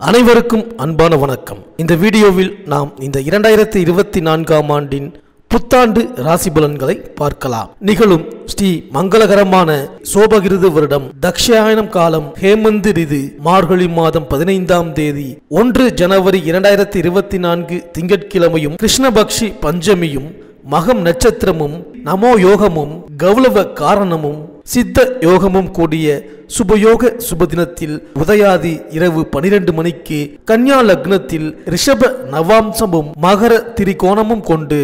அனைவருக்கும் அன்பான வணக்கம். இந்த வீடியோவில் நாம் இந்த 2024ஆம் ஆண்டின் புத்தாண்டு ராசி பலன்களை பார்க்கலாம். நிகழும் ஸ்ரீ மங்களகரமான சோபகிருது வருடம் தக்ஷாயனம் காலம் ஹேமந்த் ரிது மார்கழி மாதம் 15ஆம் தேதி 1 ஜனவரி 2024 திங்கட்கிழமையும் கிருஷ்ணபக்ஷி பஞ்சமியும் மகம் நட்சத்திரமும் நமோ யோகமும் கௌலவ காரணமும் சித்த யோகமும் கூடிய சுபயோக சுபதினத்தில் உதயாதி இரவு 12 மணிக்கு கன்யா லக்னத்தில் ரிஷப நவாம்சமும் மகர திரிகோணமும் கொண்டு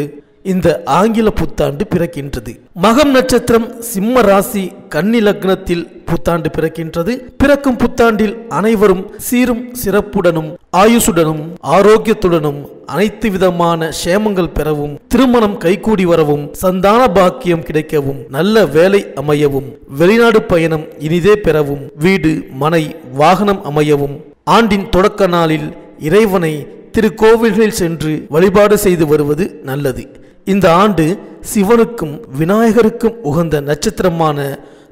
இந்த ஆங்கில புத்தாண்டு பிறக்கின்றது. மகம் நட்சத்திரம் சிம்ம ராசி கன்னி லக்னத்தில் புத்தாண்டு பிறக்கின்றது. பிறக்கும் புத்தாண்டில் அனைவரும் சீரும் சிறப்புடனும் ஆயுசுடனும் ஆரோக்கியத்துடனும் அனைத்து விதமான சேமங்கள் பெறவும், திருமணம் கைகூடி வரவும், சந்தான பாக்கியம் கிடைக்கவும், நல்ல வேலை அமையவும், வெளிநாடு பயணம் இனிதே பெறவும், வீடு மனை வாகனம் அமையவும், ஆண்டின் தொடக்க நாளில் இறைவனை திருக்கோவில்களில் சென்று வழிபாடு செய்து வருவது நல்லது. இந்த ஆண்டு சிவனுக்கும் விநாயகருக்கும் உகந்த நட்சத்திரமான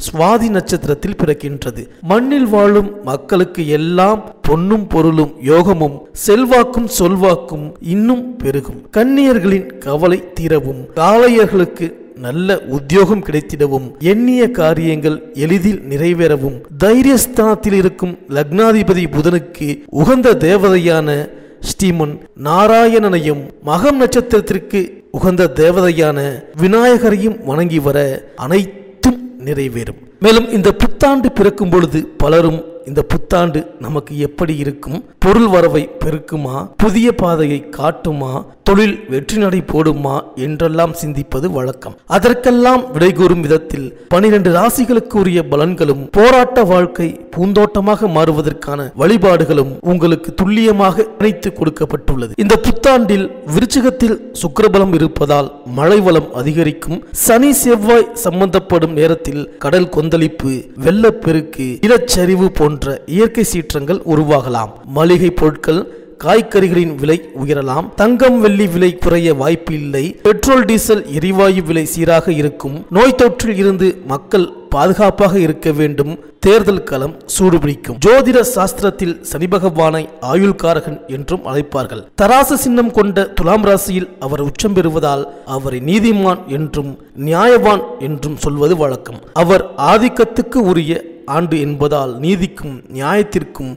சுவாதி நட்சத்திரத்தில் பிறக்கின்றது. மண்ணில் வாழும் மக்களுக்கு எல்லாம் பொன்னும் பொருளும் யோகமும் செல்வாக்கும் சொல்வாக்கும் இன்னும் பெருகும். கன்னியர்களின் கவலை தீரவும், காளையர்களுக்கு நல்ல உத்தியோகம் கிடைத்திடவும், எண்ணிய காரியங்கள் எளிதில் நிறைவேறவும், தைரியஸ்தானத்தில் இருக்கும் லக்னாதிபதி புதனுக்கு உகந்த தேவதையான ஸ்ரீமன் நாராயணனையும் மகம் நட்சத்திரத்திற்கு உகந்த தேவதையான விநாயகரையும் வணங்கி வர அனைத்தும் நிறைவேறும். மேலும் இந்த புத்தாண்டு பிறக்கும் பொழுது பலரும் இந்த புத்தாண்டு நமக்கு எப்படி இருக்கும், பொருள் வரவை பெருக்குமா, புதிய பாதையை காட்டுமா, தொழில் வெற்றி நடை போடுமா என்றெல்லாம் சிந்திப்பது வழக்கம். அதற்கெல்லாம் விடை கூறும் விதத்தில் 12 ராசிகளுக்கு உரிய பலன்களும் போராட்ட வாழ்க்கை பூந்தோட்டமாக மாறுவதற்கான வழிபாடுகளும் உங்களுக்கு துல்லியமாக இணைத்து கொடுக்கப்பட்டுள்ளது. இந்த புத்தாண்டில் விருச்சிகத்தில் சுக்கிரபலம் இருப்பதால் மழை வளம் அதிகரிக்கும். சனி செவ்வாய் சம்பந்தப்படும் நேரத்தில் கடல் கொந்தளிப்பு, வெள்ளப்பெருக்கு, இடச்சரிவு போன்ற இயற்கை சீற்றங்கள் உருவாகலாம். மளிகை பொருட்கள் காய்கறிகளின் விலை உயரலாம். தங்கம் வெள்ளி விலை குறைய வாய்ப்பு இல்லை. பெட்ரோல் டீசல் எரிவாயு விலை சீராக இருக்கும். நோய் தொற்றில் இருந்து மக்கள் பாதுகாப்பாக இருக்க வேண்டும். தேர்தல் களம் சூடுபிடிக்கும். ஜோதிட சாஸ்திரத்தில் சனி பகவானை ஆயுள்காரகன் என்றும் அழைப்பார்கள். தராசு சின்னம் கொண்ட துலாம் ராசியில் அவர் உச்சம் பெறுவதால் அவரை நீதிமான் என்றும் நியாயவான் என்றும் சொல்வது வழக்கம். அவர் ஆதிக்கத்துக்கு உரிய ஆண்டு என்பதால் நீதிக்கும் நியாயத்திற்கும்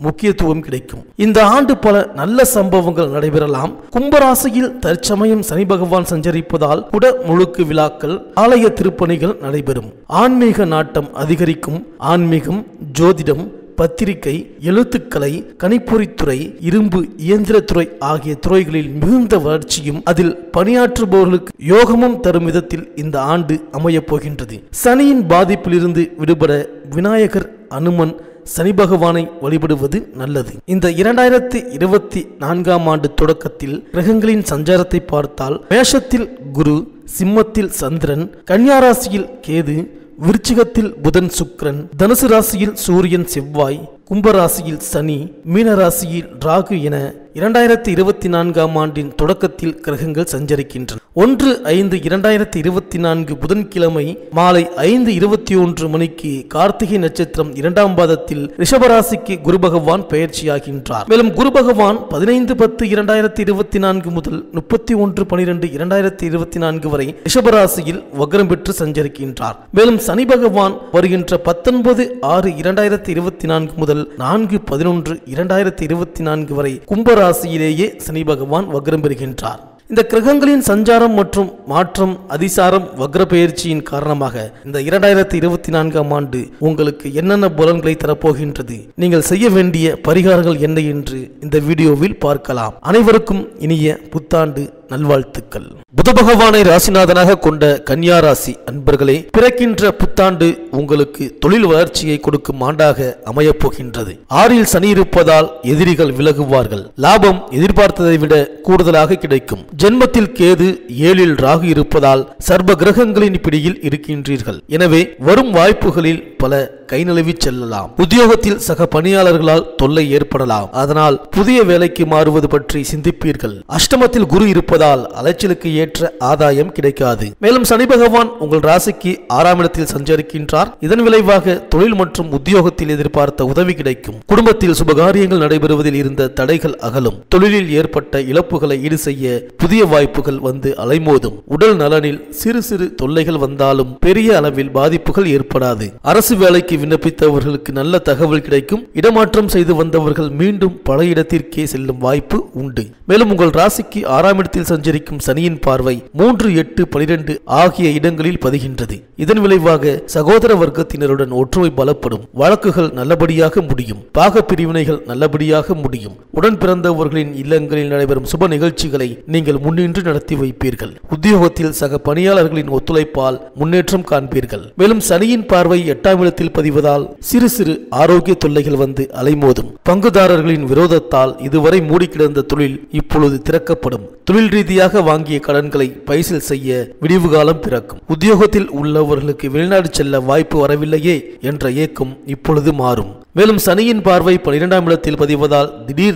முக்கியத்துவம் கிடைக்கும். இந்த ஆண்டு பல நல்ல சம்பவங்கள் நடைபெறலாம். கும்பராசியில் தற்சமயம் சனி பகவான் சஞ்சரிப்பதால் குட முழுக்கு விழாக்கள், ஆலய திருப்பணிகள் நடைபெறும். ஆன்மீக நாட்டம் அதிகரிக்கும். ஆன்மீகம், ஜோதிடம், பத்திரிகை, எழுத்துக்கலை, கணிப்பொறித்துறை, இரும்பு இயந்திரத்துறை ஆகிய துறைகளில் மிகுந்த வளர்ச்சியும் அதில் பணியாற்றுபவர்களுக்கு யோகமும் தரும் விதத்தில் இந்த ஆண்டு அமையப் போகின்றது. சனியின் பாதிப்பிலிருந்து விடுபட விநாயகர், அனுமன், சனி பகவானை வழிபடுவது நல்லது. இந்த 2024ஆம் ஆண்டு தொடக்கத்தில் கிரகங்களின் சஞ்சாரத்தை பார்த்தால் மேஷத்தில் குரு, சிம்மத்தில் சந்திரன், கன்னியா ராசியில் கேது, விருச்சிகத்தில் புதன் சுக்கிரன், தனுசு ராசியில் சூரியன் செவ்வாய், கும்பராசியில் சனி, மீனராசியில் ராகு என 2024ஆம் ஆண்டின் தொடக்கத்தில் கிரகங்கள் சஞ்சரிக்கின்றன. 1/5/2024 புதன்கிழமை மாலை 5:21 மணிக்கு கார்த்திகை நட்சத்திரம் 2ஆம் பாதத்தில் ரிஷபராசிக்கு குரு பகவான் பெயர்ச்சியாகின்றார். மேலும் குரு பகவான் 15/10/2024 முதல் 31/12/2024 வரை ரிஷபராசியில் வக்ரம் பெற்று சஞ்சரிக்கின்றார். மேலும் சனி பகவான் வருகின்ற 19/6/2024 முதல் 4/11/2024 வரை கும்பராசியிலேயே சனி பகவான் வக்ரம் பெறுகின்றார். இந்த கிரகங்களின் சஞ்சாரம் மற்றும் மாற்றம், அதிசாரம், வக்ர பெயர்ச்சியின் காரணமாக இந்த 2024ஆம் ஆண்டு உங்களுக்கு என்னென்ன பலன்களை தரப்போகின்றது, நீங்கள் செய்ய வேண்டிய பரிகாரங்கள் என்ன என்று இந்த வீடியோவில் பார்க்கலாம். அனைவருக்கும் இனிய புத்தாண்டு நல்வாழ்த்துக்கள். புத பகவானை ராசிநாதனாக கொண்ட கன்னியா ராசி அன்பர்களே, பிறக்கின்ற புத்தாண்டு உங்களுக்கு தொழில் வளர்ச்சியை கொடுக்கும் ஆண்டாக அமையப் போகின்றது. 6இல் சனி இருப்பதால் எதிரிகள் விலகுவார்கள். லாபம் எதிர்பார்த்ததை விட கூடுதலாக கிடைக்கும். ஜென்மத்தில் கேது, 7இல் ராகு இருப்பதால் சர்வ கிரகங்களின் பிடியில் இருக்கின்றீர்கள். எனவே வரும் வாய்ப்புகளில் பல கை நழுவி செல்லலாம். உத்தியோகத்தில் சக பணியாளர்களால் தொல்லை ஏற்படலாம். அதனால் புதிய வேலைக்கு மாறுவது பற்றி சிந்திப்பீர்கள். அஷ்டமத்தில் குரு இருப்பதால் இருப்பதால் அலைச்சலுக்கு ஏற்ற ஆதாயம் கிடைக்காது. மேலும் சனி பகவான் உங்கள் ராசிக்கு 6ஆம் இடத்தில் சஞ்சரிக்கின்றார். இதன் விளைவாக தொழில் மற்றும் உத்தியோகத்தில் எதிர்பார்த்த உதவி கிடைக்கும். குடும்பத்தில் சுபகாரியங்கள் நடைபெறுவதில் இருந்த தடைகள் அகலும். தொழிலில் ஏற்பட்ட இழப்புகளை ஈடு செய்ய புதிய வாய்ப்புகள் வந்து அலைமோதும். உடல் நலனில் சிறு சிறு தொல்லைகள் வந்தாலும் பெரிய அளவில் பாதிப்புகள் ஏற்படாது. அரசு வேலைக்கு விண்ணப்பித்தவர்களுக்கு நல்ல தகவல் கிடைக்கும். இடமாற்றம் செய்து வந்தவர்கள் மீண்டும் பழைய இடத்திற்கே செல்லும் வாய்ப்பு உண்டு. மேலும் உங்கள் ராசிக்கு 6ஆம் இடத்தில் சஞ்சரிக்கும் சனியின் பார்வை 3, 8, 12 ஆகிய இடங்களில் பதிகின்றது. இதன் விளைவாக சகோதர வர்க்கத்தினருடன் ஒற்றுமை பலப்படும். வழக்குகள் நல்லபடியாக முடியும். பாக பிரிவினைகள் நல்லபடியாக முடியும். உடன் பிறந்தவர்களின் இல்லங்களில் நடைபெறும் சுப நிகழ்ச்சிகளை நீங்கள் முன்னின்று நடத்தி வைப்பீர்கள். உத்தியோகத்தில் சக பணியாளர்களின் ஒத்துழைப்பால் முன்னேற்றம் காண்பீர்கள். மேலும் சனியின் பார்வை 8ஆம் இடத்தில் பதிவதால் சிறு சிறு ஆரோக்கிய தொல்லைகள் வந்து அலைமோதும். பங்குதாரர்களின் விரோதத்தால் இதுவரை மூடி கிடந்த தொழில் இப்பொழுது திறக்கப்படும். தொழில் ரீதியாக வாங்கிய கடன்களை பைசல் செய்ய விடிவு காலம் பிறக்கும். உத்தியோகத்தில் உள்ளவர்களுக்கு வெளிநாடு செல்ல வாய்ப்பு வரவில்லையே என்ற ஏக்கம் இப்பொழுது மாறும். மேலும் சனியின் பார்வை 12ஆம் இடத்தில் பதிவதால்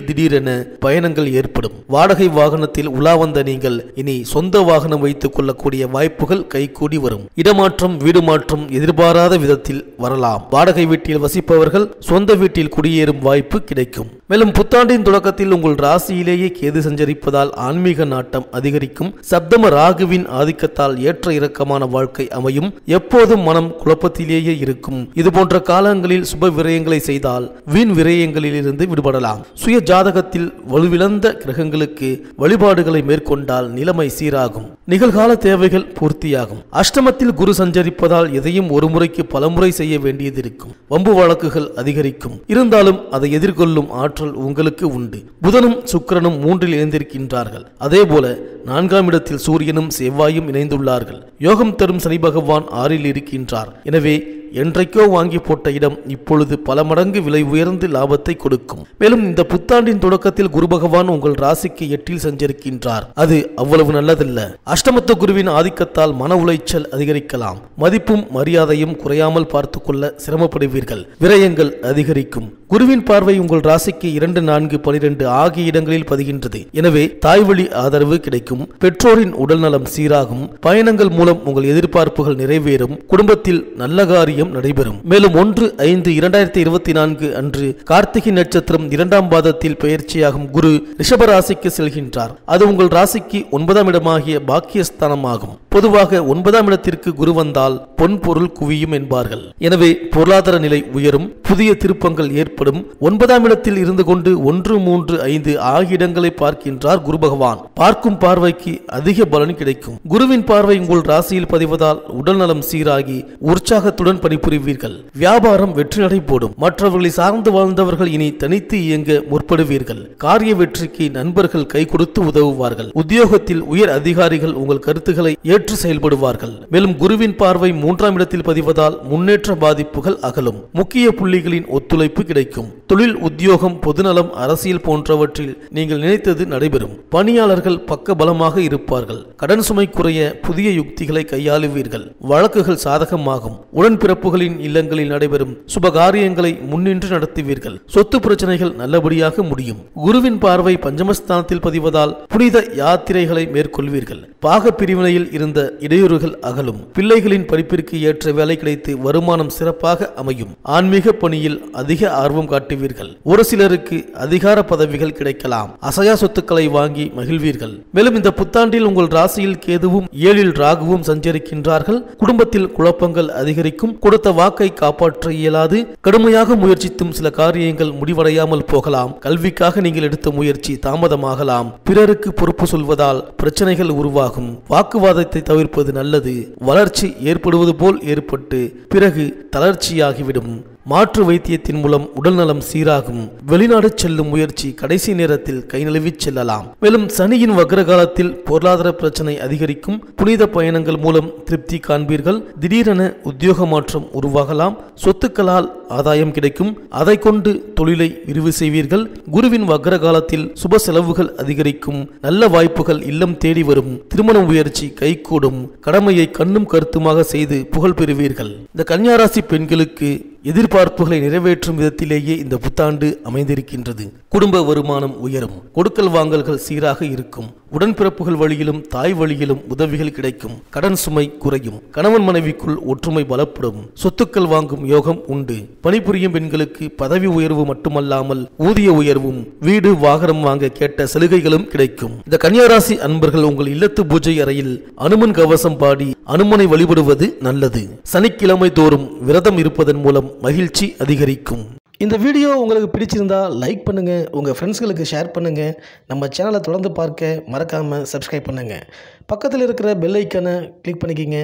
திடீரென பயணங்கள் ஏற்படும். வாடகை வாகனத்தில் உலா வந்த நீங்கள் இனி சொந்த வாகனம் வைத்துக் கொள்ளக்கூடிய வாய்ப்புகள் கைகூடி வரும். இடமாற்றம், வீடு மாற்றம் எதிர்பாராத விதத்தில் வரலாம். வாடகை வீட்டில் வசிப்பவர்கள் சொந்த வீட்டில் குடியேறும் வாய்ப்பு கிடைக்கும். மேலும் புத்தாண்டின் தொடக்கத்தில் உங்கள் ராசியிலேயே கேது சஞ்சரிப்பதால் ஆன்மீக நாட்டம் அதிகரிக்கும். சப்தம ராகுவின் ஆதிக்கத்தால் ஏற்ற இறக்கமான வாழ்க்கை அமையும். எப்போதும் மனம் குழப்பத்திலேயே இருக்கும். இதுபோன்ற காலங்களில் சுப விரயங்களை செய்தால் வீண் விரயங்களில் இருந்து விடுபடலாம். சுய ஜாதகத்தில் வலுவிழந்த கிரகங்களுக்கு வழிபாடுகளை மேற்கொண்டால் நிலைமை சீராகும். நிகழ்கால தேவைகள் பூர்த்தியாகும். அஷ்டமத்தில் குரு சஞ்சரிப்பதால் எதையும் ஒரு முறைக்கு பலமுறை செய்ய வேண்டியது இருக்கும். வம்பு வழக்குகள் அதிகரிக்கும். இருந்தாலும் அதை எதிர்கொள்ளும் ஆற்றல் உங்களுக்கு உண்டு. புதனும் சுக்கிரனும் 3இல் இணைந்திருக்கின்றார்கள். அதேபோல 4ஆம் இடத்தில் சூரியனும் செவ்வாயும் இணைந்துள்ளார்கள். யோகம் தரும் சனி பகவான் 6இல் இருக்கின்றார். எனவே என்றைக்கோ வாங்கி போட்ட இடம் இப்பொழுது பல மடங்கு விலை உயர்ந்து லாபத்தை கொடுக்கும். மேலும் இந்த புத்தாண்டின் தொடக்கத்தில் குரு பகவான் உங்கள் ராசிக்கு 8இல் சஞ்சரிக்கின்றார். அது அவ்வளவு நல்லதல்ல. அஷ்டமத்து குருவின் ஆதிக்கத்தால் மன உளைச்சல் அதிகரிக்கலாம். மதிப்பும் மரியாதையும் குறையாமல் பார்த்துக் கொள்ள சிரமப்படுவீர்கள். விரயங்கள் அதிகரிக்கும். குருவின் பார்வை உங்கள் ராசிக்கு 2, 4, 12 ஆகிய இடங்களில் பதிகின்றது. எனவே தாய்வழி ஆதரவு கிடைக்கும். பெற்றோரின் உடல் நலம் சீராகும். பயணங்கள் மூலம் உங்கள் எதிர்பார்ப்புகள் நிறைவேறும். குடும்பத்தில் நல்ல காரியம் நடைபெறும். மேலும் 1/5/2024 அன்று கார்த்திகை நட்சத்திரம் 2ஆம் பாதத்தில் பெயர்ச்சியாகும் குரு ரிஷப ராசிக்கு செல்கின்றார். அது உங்கள் ராசிக்கு 9ஆம் இடமாகிய பாக்கியஸ்தானமாகும். பொதுவாக 9ஆம் இடத்திற்கு குரு வந்தால் பொன் பொருள் குவியும் என்பார்கள். எனவே பொருளாதார நிலை உயரும். புதிய திருப்பங்கள் ஏற்படும். 9ஆம் இடத்தில் இருந்து கொண்டு 1, 3, 5 ஆகிய இடங்களை பார்க்கின்றார் குரு பகவான். பார்க்கும் பார்வைக்கு அதிக பலன் கிடைக்கும். குருவின் பார்வை உங்கள் ராசியில் பதிவதால் உடல் நலம் சீராகி உற்சாகத்துடன் பணிபுரிவீர்கள். வியாபாரம் வெற்றி நடை போடும். மற்றவர்களை சார்ந்து வாழ்ந்தவர்கள் இனி தனித்து இயங்க முற்படுவீர்கள். காரிய வெற்றிக்கு நண்பர்கள் கை கொடுத்து உதவுவார்கள். உத்தியோகத்தில் உயர் அதிகாரிகள் உங்கள் கருத்துக்களை ஏற்று செயல்படுவார்கள். மேலும் குருவின் பார்வை 3ஆம் இடத்தில் பதிவதால் முன்னேற்ற பாதிப்புகள் அகலும். முக்கிய புள்ளிகளின் ஒத்துழைப்பு கிடைக்கும். தொழில், உத்தியோகம், பொதுநலம், அரசியல் போன்றவற்றில் நீங்கள் நினைத்தது நடைபெறும். பணியாளர்கள் பக்க பலமாக இருப்பார்கள். கடன் சுமை குறைய புதிய யுக்திகளை கையாளுவீர்கள். வழக்குகள் சாதகமாகும். உடன்பிறப்புகளின் இல்லங்களில் நடைபெறும் சுபகாரியங்களை முன்னின்று நடத்துவீர்கள். சொத்து பிரச்சனைகள் நல்லபடியாக முடியும். குருவின் பார்வை பஞ்சமஸ்தானத்தில் பதிவதால் புனித யாத்திரைகளை மேற்கொள்வீர்கள். பாக பிரிவினையில் இருந்த இடையூறுகள் அகலும். பிள்ளைகளின் படிப்பிற்கு ஏற்ற வேலை கிடைத்து வருமானம் சிறப்பாக அமையும். ஆன்மீக பணியில் அதிக ஆர்வம் காட்டுவீர்கள். ஒரு சிலருக்கு அதிகார பதவிகள் கிடைக்கலாம். அசையா சொத்துக்களை வாங்கி மகிழ்வீர்கள். மேலும் இந்த புத்தாண்டில் உங்கள் ராசியில் கேதுவும் 7இல் ராகுவும் சஞ்சரிக்கின்றார்கள். குடும்பத்தில் குழப்பங்கள் அதிகரிக்கும். கொடுத்த வாக்கை காப்பாற்ற இயலாது. கடுமையாக முயற்சித்தும் சில காரியங்கள் முடிவடையாமல் போகலாம். கல்விக்காக நீங்கள் எடுத்த முயற்சி தாமதமாகலாம். பிறருக்கு பொறுப்பு சொல்வதால் பிரச்சனைகள் உருவாகும். வாக்குவாதத்தை தவிர்ப்பது நல்லது. வளர்ச்சி ஏற்படுவது போல் ஏற்பட்டு பிறகு தளர்ச்சியாகிவிடும். மாற்று வைத்தியத்தின் மூலம் உடல் நலம் சீராகும். வெளிநாடு செல்லும் முயற்சி கடைசி நேரத்தில் கை நழுவி செல்லலாம். மேலும் சனியின் வக்ர காலத்தில் பொருளாதார பிரச்சனை அதிகரிக்கும். புனித பயணங்கள் மூலம் திருப்தி காண்பீர்கள். திடீரென உத்தியோக மாற்றம் உருவாகலாம். சொத்துக்களால் ஆதாயம் கிடைக்கும். அதை கொண்டு தொழிலை விரிவு செய்வீர்கள். குருவின் வக்ர காலத்தில் சுப செலவுகள் அதிகரிக்கும். நல்ல வாய்ப்புகள் இல்லம் தேடி வரும். திருமண முயற்சி கைகூடும். கடமையை கண்ணும் கருத்துமாக செய்து புகழ் பெறுவீர்கள். இந்த கன்னியா ராசி பெண்களுக்கு எதிர்பார்ப்புகளை நிறைவேற்றும் விதத்திலேயே இந்த புத்தாண்டு அமைந்திருக்கின்றது. குடும்ப வருமானம் உயரும், கொடுக்கல் வாங்கல்கள் சீராக இருக்கும், உடன்பிறப்புகள் வழியிலும் தாய் வழியிலும் உதவிகள் கிடைக்கும், கடன் சுமை குறையும், கணவன் மனைவிக்குள் ஒற்றுமை பலப்படும், சொத்துக்கள் வாங்கும் யோகம் உண்டு. பணிபுரியும் பெண்களுக்கு பதவி உயர்வு மட்டுமல்லாமல் ஊதிய உயர்வும், வீடு வாகனம் வாங்க கேட்ட சலுகைகளும் கிடைக்கும். இந்த கன்னியாராசி அன்பர்கள் உங்கள் இல்லத்து பூஜை அறையில் அனுமன் கவசம் பாடி அனுமனை வழிபடுவது நல்லது. சனிக்கிழமை தோறும் விரதம் இருப்பதன் மூலம் மகிழ்ச்சி அதிகரிக்கும். இந்த வீடியோ உங்களுக்கு பிடிச்சிருந்தா லைக் பண்ணுங்கள், உங்கள் ஃப்ரெண்ட்ஸ்களுக்கு ஷேர் பண்ணுங்கள். நம்ம சேனலை தொடர்ந்து பார்க்க மறக்காமல் சப்ஸ்கிரைப் பண்ணுங்கள். பக்கத்தில் இருக்கிற பெல் ஐக்கானை கிளிக் பண்ணிக்கிங்க.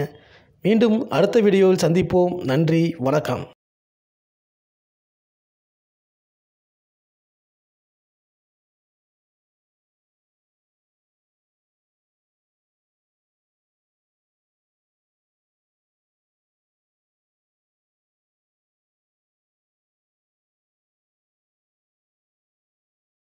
மீண்டும் அடுத்த வீடியோவில் சந்திப்போம். நன்றி, வணக்கம்.